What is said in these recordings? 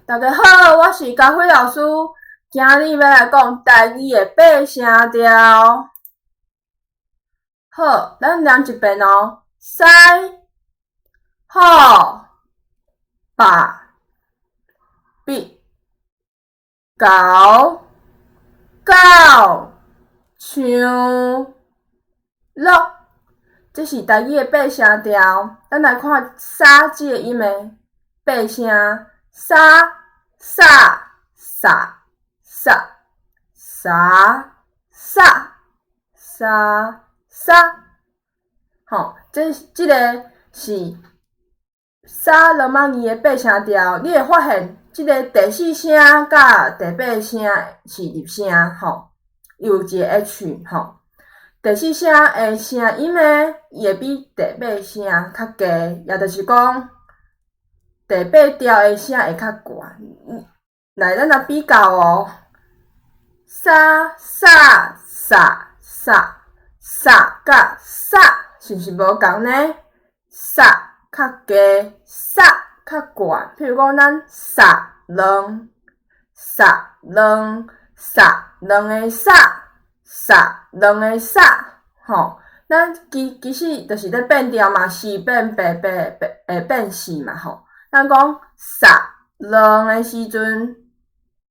大家好，我是家辉老师，今日要来讲台语的八声调。好，咱念一遍哦。西、好、把、比、高、高、唱、落，这是台语的八声调。咱来看沙这个音的八声：沙、撒、撒、撒、沙、撒、沙、沙。吼，这个是沙罗马字的八声调。你会发现，这个第四声甲第八声是入声，吼，有一个 H， 吼。第四声的声音呢，伊会比第八声较低，也就是讲，第八调的声会较悬。来，咱来比较哦，沙、撒、撒、撒、撒甲撒，是毋是无共呢？撒较低，撒较悬。譬如讲，咱撒两、撒两、撒两个撒。撒两个撒，吼，咱其实就是咧变调嘛，四变八会变四嘛，吼。咱讲撒两个时阵，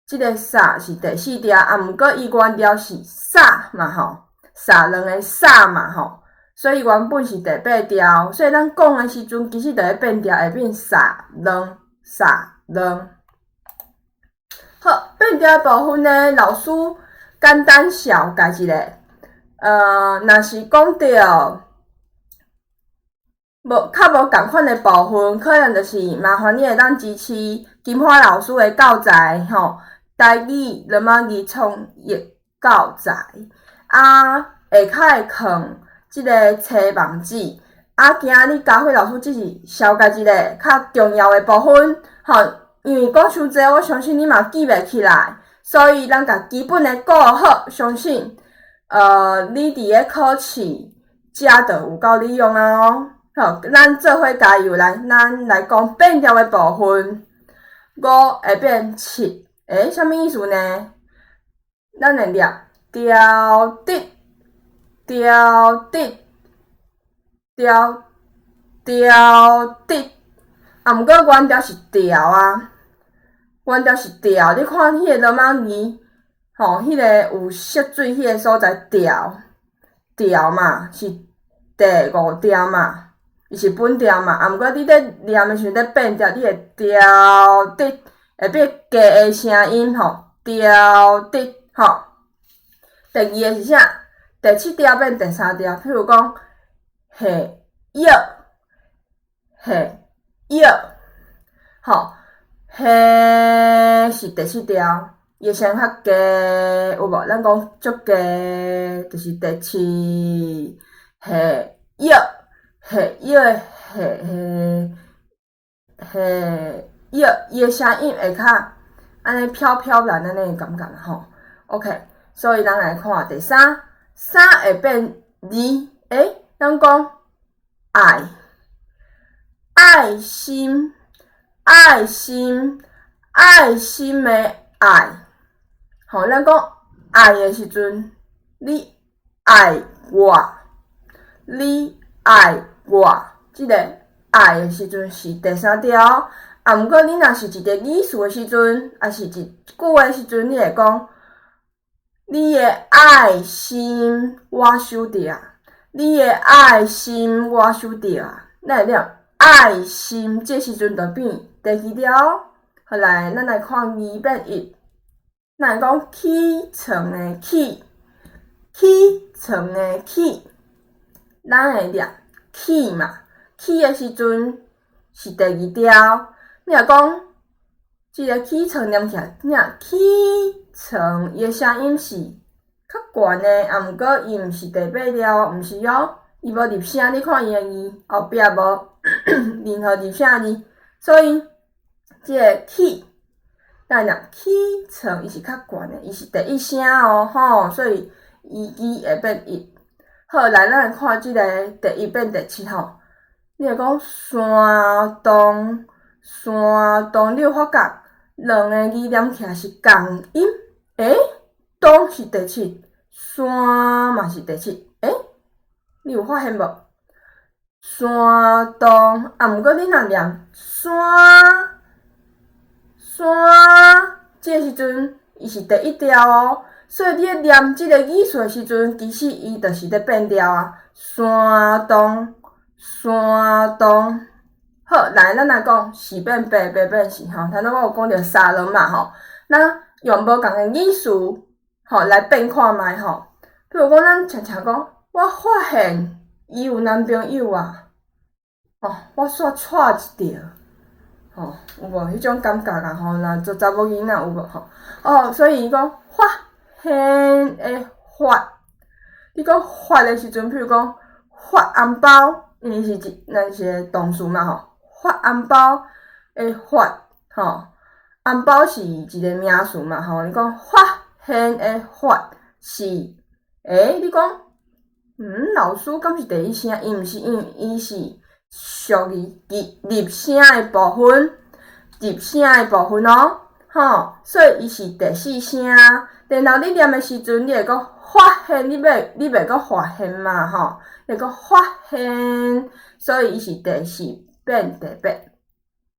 即个撒是第四调，啊，毋过伊原调是撒嘛，吼，撒两个撒嘛，吼，所以原本是第八调，所以咱讲的时阵，其实就咧变调，会变撒两撒两。好，变调的部分呢，老师简单小解一下，若是讲到较无共款的部分，可能就是麻烦你会当支持金花老师的教材吼，台语罗马字创业教材，啊，下骹会放即个车网址，啊，今日家辉老师只是小解一个较重要的部分，吼，因为讲伤济，我相信你嘛记袂起来。所以，咱甲基本的顾好，相信，你伫咧考试，遮就有够利用啊哦。好，咱做伙加油来，咱来讲变调的部分。五会变七，啥物意思呢？咱会念调滴、调滴、调滴，啊，毋过原调是调啊。原调是调，你看迄个罗马字，吼，迄个有色水迄个所在调嘛，是第五调嘛，伊是本调嘛。啊，毋过你咧念的时阵咧变调，你会调滴，会变加的声音吼，调滴吼。第二个是啥？第七调变第三调，譬如讲，嘿药，嘿药，吼。嘿是第四调，伊的声较低，有无？咱讲足低，就是第七。嘿药，嘿药的嘿药，伊的声音会较安尼飘飘然安尼感觉吼。OK， 所以咱来看第三，三会变二，咱讲爱，爱心。爱心，爱心的爱，吼，咱讲爱的时阵，你爱我，你爱我，即个爱的时阵是第三调。啊，毋过你若是一个语词的时阵，还是一句话的时阵，你会讲你的爱心我收着，你的爱心我收着，咱会念爱心，这时阵就变第二条。好来，咱来看二变一。咱来讲起床的起，起床的起，咱会念起嘛？起的时阵是第二条。你若讲即个起床念起来，念起床，伊的声音是较悬的，啊，毋过伊毋是第八调，毋是哦。伊无入声，你看伊的字后壁无任何入声字，所以即个起，咱念起床，伊是较悬的，伊是第一声哦，吼，所以伊会变一。好，来咱来看即个第一变第七吼，你会讲山洞，你有发觉两个字连起来是共音。东是第七，山嘛是第七。你有发现无？山东，毋过你若念山，即个时阵伊是第一调哦。所以你咧念即个语序时阵，其实伊就是咧变调啊。山东，山东。好，来，咱来讲四变八，八变四吼。头仔我有讲着三轮嘛吼，咱用无共个语序吼来变看觅吼。比如讲，咱常常讲，我发现伊有男朋友啊，我煞娶一条，有无？迄种感觉啊吼，若做查某囡仔有无吼？所以伊讲发现的发，你讲发的时阵，譬如讲发红包，因为是咱是个动词嘛吼。发红包的发，红包是一个名词嘛吼。你讲发现的发是，你讲，老师敢是第一声？伊毋是，因为伊是属于入声的部分，入声的部分哦，所以伊是第四声。然后你念的时阵，你会讲发现，你袂讲发现嘛吼，你会讲发现，所以伊是第四变第八。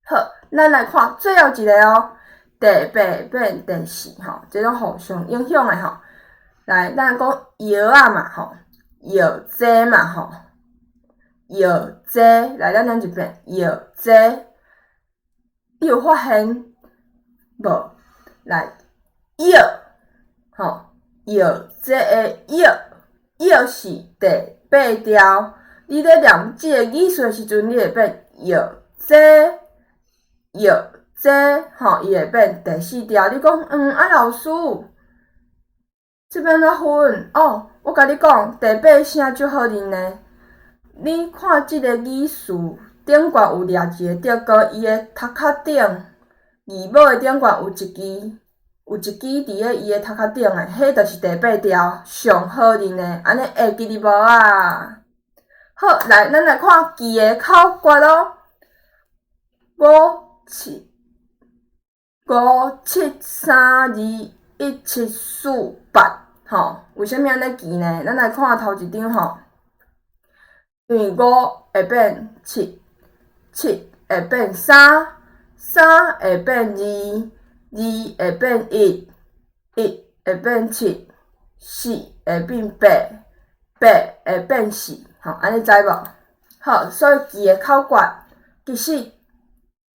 好，咱来看最后一个哦，第八变第四吼，这种互相影响的吼。来，咱讲药啊嘛吼，药剂嘛吼，药剂，来咱一遍药剂，你有发现无？来，药，药剂的药是第八调。你咧念即个语序时阵，你会变药剂，药剂，伊会变第四调。你讲，老师，这边怎分？我甲你讲，第八声足好认的。你看即个语序顶悬有掠一个竹篙，伊的头壳顶，字母的顶悬有一支伫咧伊的头壳顶的，迄就是第八调，上好认的。安尼会记哩无啊？好，来，咱来看记的口诀咯。5、7、3、2、1、7、4、8，为虾米安尼记呢？咱来看头一张吼，因为5会变7，7会变3，3会变2，2会变1，1会变7，4会变8，8会变4。安尼知无？好，所以记的口诀其实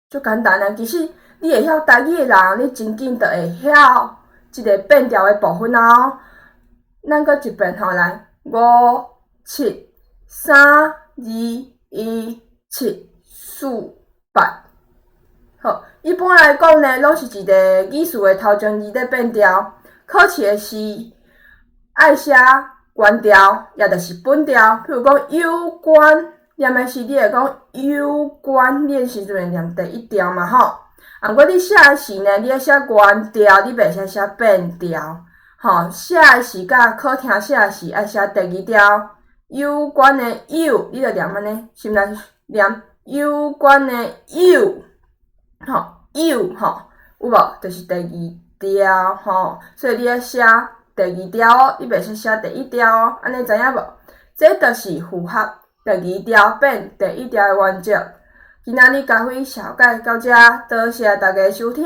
足简单啊。其实你会晓台语的人，你真紧就会晓即个变调的部分哦。咱搁一遍来5、7、3、2、1、7、4、8。好，一般来讲呢，拢是一个语序的头前字咧变调。考试的是爱写原调，也就是本调。譬如讲有关，念的是你会讲有关，你的时阵会念第一调嘛吼。毋过你写的是呢，你要写原调，你袂使写变调。写的是甲考听写的是爱写第二调。有关的有，你着念安尼，心内念有关的有，有无？就是第二调所以你要写第二调哦，你袂使写第一调哦，安尼知影无？这就是符合第二调变第一调的原则。今仔日教会小解到这，多谢大家收听。